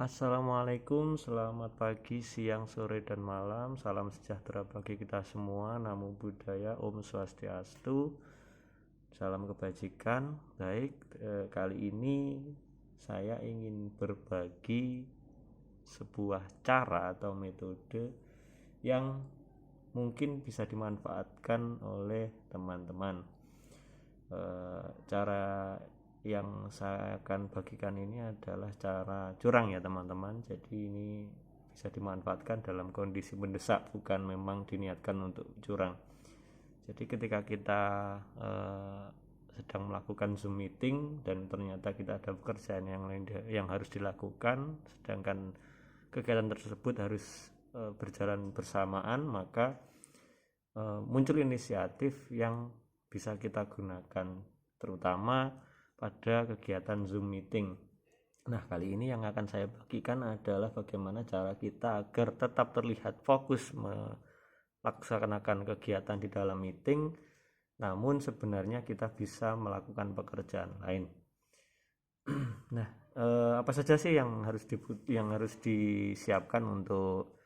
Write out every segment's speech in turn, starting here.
Assalamualaikum, selamat pagi, siang, sore, dan malam. Salam sejahtera bagi kita semua. Namo Buddhaya, Om Swastiastu. Salam kebajikan. Baik, kali ini saya ingin berbagi sebuah cara atau metode yang mungkin bisa dimanfaatkan oleh teman-teman. Cara yang saya akan bagikan ini adalah cara curang ya teman-teman. Jadi ini bisa dimanfaatkan dalam kondisi mendesak, bukan memang diniatkan untuk curang. Jadi ketika kita sedang melakukan Zoom meeting dan ternyata kita ada pekerjaan yang lain yang harus dilakukan, sedangkan kegiatan tersebut harus berjalan bersamaan, maka muncul inisiatif yang bisa kita gunakan terutama pada kegiatan Zoom meeting. Nah, kali ini yang akan saya bagikan adalah bagaimana cara kita agar tetap terlihat fokus melaksanakan kegiatan di dalam meeting, namun sebenarnya kita bisa melakukan pekerjaan lain. Nah, apa saja sih yang harus disiapkan untuk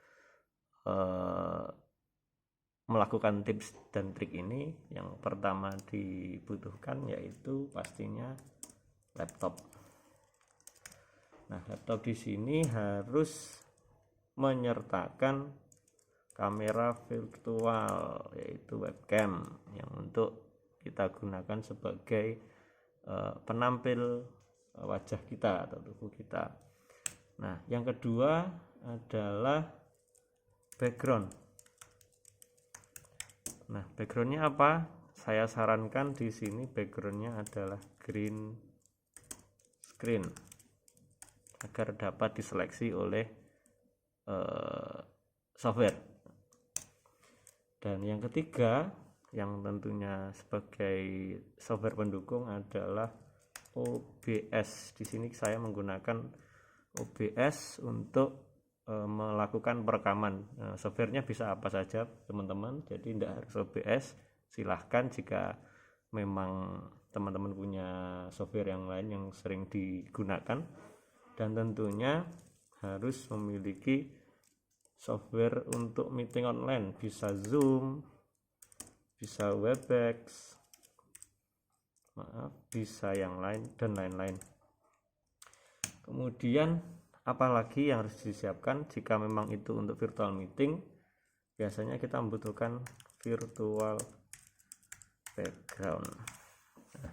melakukan tips dan trik ini? Yang pertama dibutuhkan yaitu pastinya laptop. Nah, laptop di sini harus menyertakan kamera virtual yaitu webcam yang untuk kita gunakan sebagai penampil wajah kita atau tubuh kita. Nah, yang kedua adalah background. Nah, backgroundnya apa? Saya sarankan di sini backgroundnya adalah green screen agar dapat diseleksi oleh software. Dan yang ketiga, yang tentunya sebagai software pendukung adalah OBS. Di sini saya menggunakan OBS untuk melakukan perekaman. Softwarenya bisa apa saja teman-teman, jadi tidak harus OBS. Silahkan jika memang teman-teman punya software yang lain yang sering digunakan, dan tentunya harus memiliki software untuk meeting online, bisa Zoom, bisa Webex, bisa yang lain dan lain-lain. Kemudian apalagi yang harus disiapkan jika memang itu untuk virtual meeting? Biasanya kita membutuhkan virtual background. Nah,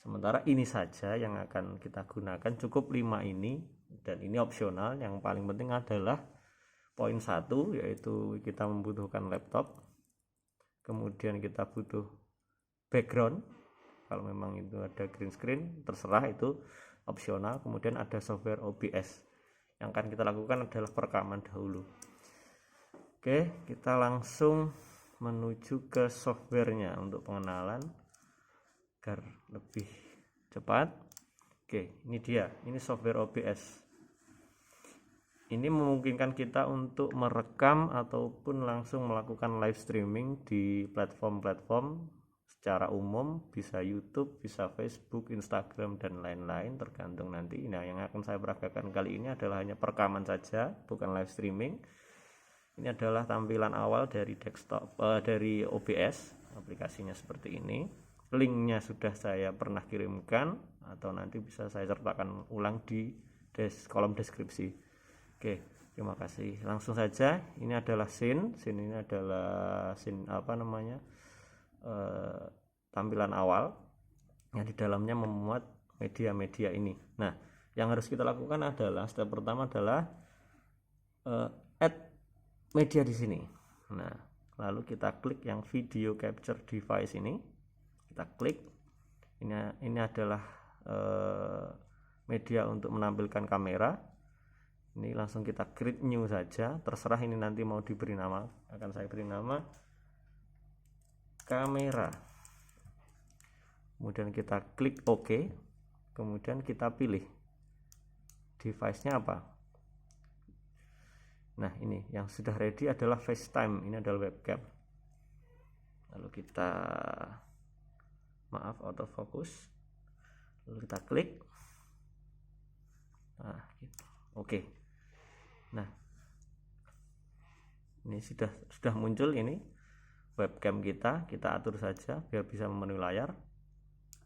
sementara ini saja yang akan kita gunakan, cukup 5 ini, dan ini opsional. Yang paling penting adalah poin 1, yaitu kita membutuhkan laptop, kemudian kita butuh background, kalau memang itu ada green screen terserah, itu opsional. Kemudian ada software OBS. Yang akan kita lakukan adalah perekaman dahulu. Oke, kita langsung menuju ke softwarenya untuk pengenalan agar lebih cepat. Oke, ini dia, ini software OBS. Ini memungkinkan kita untuk merekam ataupun langsung melakukan live streaming di platform-platform secara umum, bisa YouTube, bisa Facebook, Instagram, dan lain-lain, tergantung nanti. Nah, yang akan saya peragakan kali ini adalah hanya perekaman saja, bukan live streaming. Ini adalah tampilan awal dari desktop, dari OBS, aplikasinya seperti ini. Linknya sudah saya pernah kirimkan, atau nanti bisa saya sertakan ulang di kolom deskripsi. Oke, terima kasih. Langsung saja, ini adalah scene ini adalah scene tampilan awal yang di dalamnya memuat media-media ini. Nah, yang harus kita lakukan adalah step pertama adalah add media di sini. Nah, lalu kita klik yang video capture device ini. Kita klik. Ini adalah media untuk menampilkan kamera. Ini langsung kita create new saja, terserah ini nanti mau diberi nama. Akan saya beri nama kamera. Kemudian kita klik OK. Kemudian kita pilih device-nya apa. Nah, ini yang sudah ready adalah FaceTime, ini adalah webcam. Lalu kita autofocus. Lalu kita klik. Nah, gitu. Oke. Nah, ini sudah muncul ini webcam kita atur saja biar bisa memenuhi layar.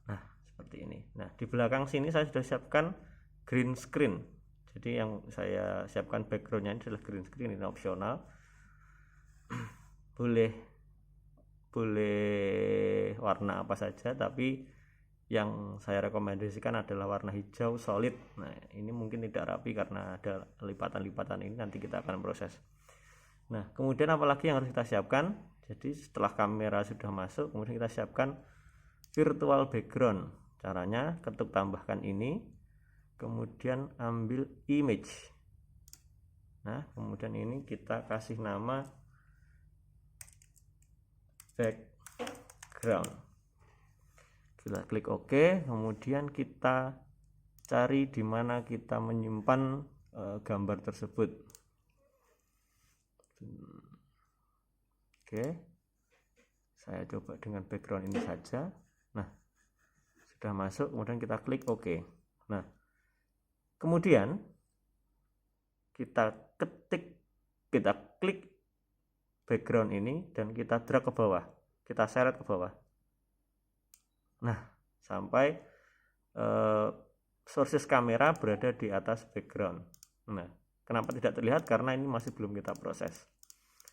Nah, seperti ini. Nah, di belakang sini saya sudah siapkan green screen. Jadi yang saya siapkan backgroundnya ini adalah green screen, ini opsional. boleh warna apa saja, tapi yang saya rekomendasikan adalah warna hijau solid. Nah, ini mungkin tidak rapi karena ada lipatan-lipatan ini, nanti kita akan proses. Nah, kemudian apalagi yang harus kita siapkan? Jadi setelah kamera sudah masuk, kemudian kita siapkan virtual background. Caranya ketuk tambahkan ini, kemudian ambil image. Nah, kemudian ini kita kasih nama background. Kita klik OK, kemudian kita cari di mana kita menyimpan gambar tersebut. Oke, saya coba dengan background ini saja. Nah, sudah masuk, kemudian kita klik OK. Nah, kemudian kita klik background ini dan kita drag ke bawah, kita seret ke bawah. Nah, sampai sources kamera berada di atas background. Nah, kenapa tidak terlihat? Karena ini masih belum kita proses,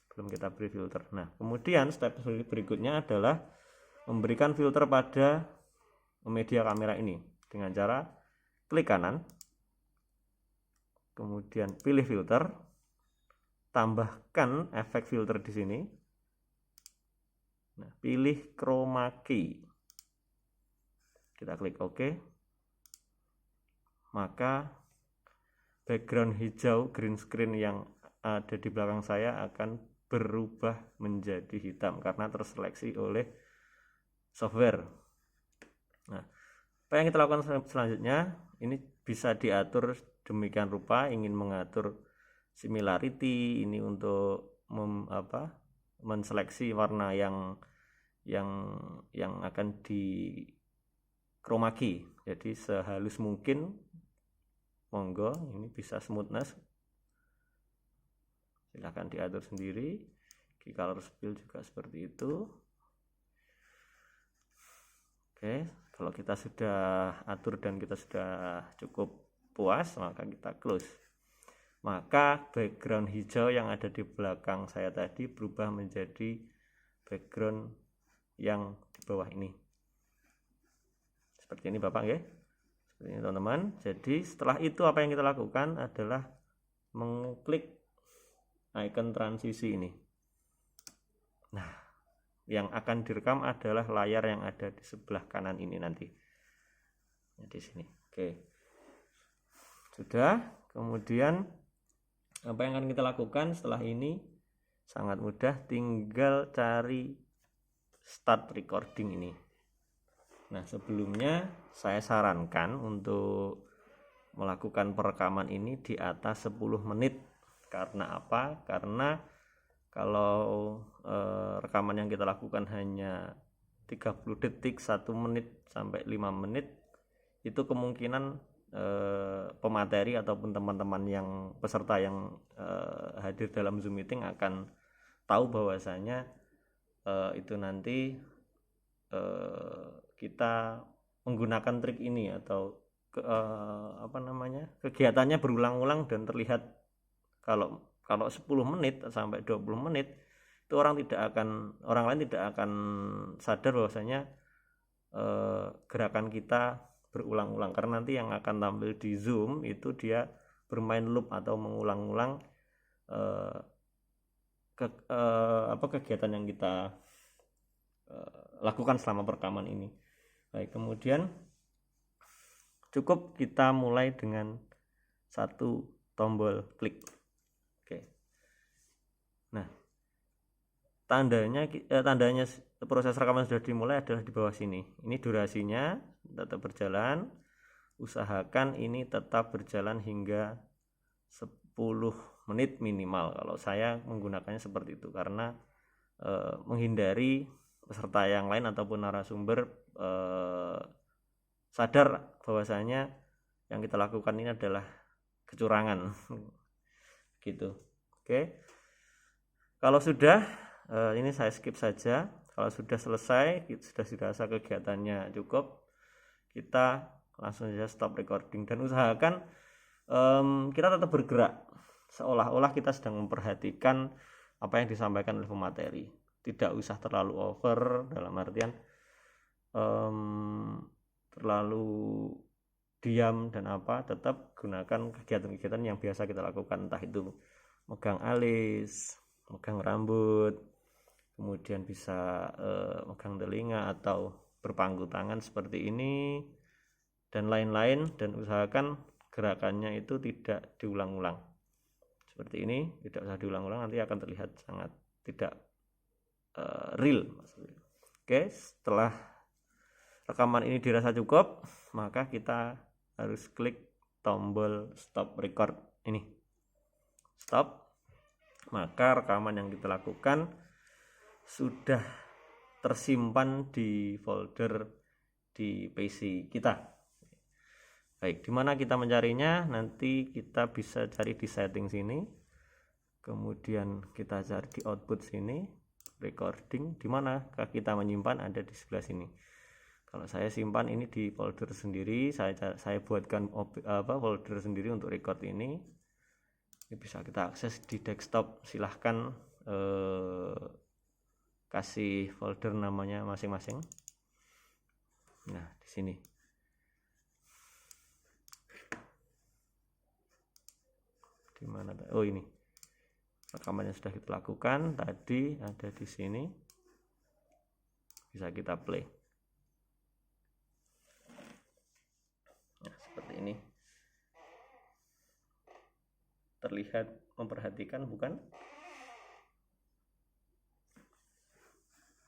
belum kita beri filter. Nah, kemudian step berikutnya adalah memberikan filter pada media kamera ini dengan cara klik kanan, kemudian pilih filter, tambahkan efek filter di sini. Nah, pilih chroma key. Kita klik OK. Maka background hijau green screen yang ada di belakang saya akan berubah menjadi hitam karena terseleksi oleh software. Nah, apa yang kita lakukan selanjutnya? Ini bisa diatur demikian rupa. Ingin mengatur similarity, ini untuk menseleksi warna yang akan di chroma key. Jadi sehalus mungkin, monggo. Ini bisa smoothness, silahkan diatur sendiri. Key color spill juga seperti itu. Oke, kalau kita sudah atur dan kita sudah cukup puas, maka kita close. Maka background hijau yang ada di belakang saya tadi berubah menjadi background yang di bawah ini. Seperti ini Bapak ya. Seperti ini teman-teman. Jadi setelah itu apa yang kita lakukan adalah mengklik icon transisi ini. Nah, yang akan direkam adalah layar yang ada di sebelah kanan ini nanti. Nah, di sini. Oke. Sudah. Kemudian apa yang akan kita lakukan setelah ini? Sangat mudah, tinggal cari start recording ini. Nah, sebelumnya saya sarankan untuk melakukan perekaman ini di atas 10 menit. Karena apa? Karena kalau rekaman yang kita lakukan hanya 30 detik, 1 menit sampai 5 menit, itu kemungkinan pemateri ataupun teman-teman yang peserta yang hadir dalam Zoom meeting akan tahu bahwasanya itu nanti kita menggunakan trik ini atau kegiatannya berulang-ulang dan terlihat kalau 10 menit sampai 20 menit itu orang lain tidak akan sadar bahwasanya gerakan kita berulang-ulang, karena nanti yang akan tampil di Zoom itu dia bermain loop atau mengulang-ulang kegiatan yang kita lakukan selama perekaman ini. Baik, kemudian cukup kita mulai dengan satu tombol klik. Oke. Nah, tandanya proses rekaman sudah dimulai adalah di bawah sini. Ini durasinya tetap berjalan. Usahakan ini tetap berjalan hingga 10 menit minimal. Kalau saya menggunakannya seperti itu karena menghindari peserta yang lain ataupun narasumber sadar bahwasanya yang kita lakukan ini adalah kecurangan gitu. Oke, kalau sudah ini saya skip saja. Kalau sudah selesai, sudah dirasa kegiatannya cukup, kita langsung saja stop recording dan usahakan kita tetap bergerak seolah-olah kita sedang memperhatikan apa yang disampaikan oleh pemateri. Tidak usah terlalu over, dalam artian terlalu diam dan apa, tetap gunakan kegiatan-kegiatan yang biasa kita lakukan, entah itu megang alis, megang rambut, kemudian bisa megang telinga atau berpangku tangan seperti ini dan lain-lain, dan usahakan gerakannya itu tidak diulang-ulang seperti ini, tidak usah diulang-ulang, nanti akan terlihat sangat tidak real maksudnya. Oke, setelah rekaman ini dirasa cukup, maka kita harus klik tombol stop record ini, stop. Maka rekaman yang kita lakukan sudah tersimpan di folder di PC kita. Baik, dimana kita mencarinya? Nanti kita bisa cari di setting sini, kemudian kita cari di output sini, recording. Dimana kita menyimpan? Ada di sebelah sini. Kalau saya simpan ini di folder sendiri, saya buatkan folder sendiri untuk record ini. Ini bisa kita akses di desktop. Silahkan kasih folder namanya masing-masing. Nah, di sini. Di mana? Oh, ini. Rekamannya sudah kita lakukan tadi, ada di sini. Bisa kita play. Nah, seperti ini. Terlihat memperhatikan, bukan?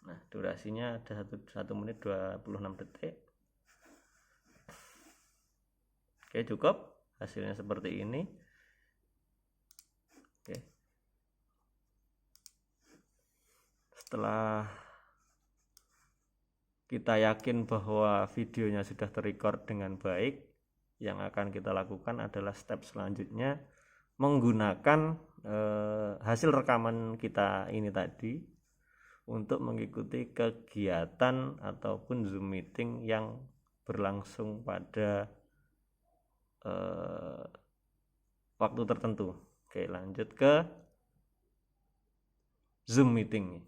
Nah, durasinya ada 1 menit 26 detik. Oke, cukup. Hasilnya seperti ini. Oke. Setelah kita yakin bahwa videonya sudah terrecord dengan baik, yang akan kita lakukan adalah step selanjutnya menggunakan hasil rekaman kita ini tadi untuk mengikuti kegiatan ataupun Zoom meeting yang berlangsung pada waktu tertentu. Oke, lanjut ke Zoom meeting.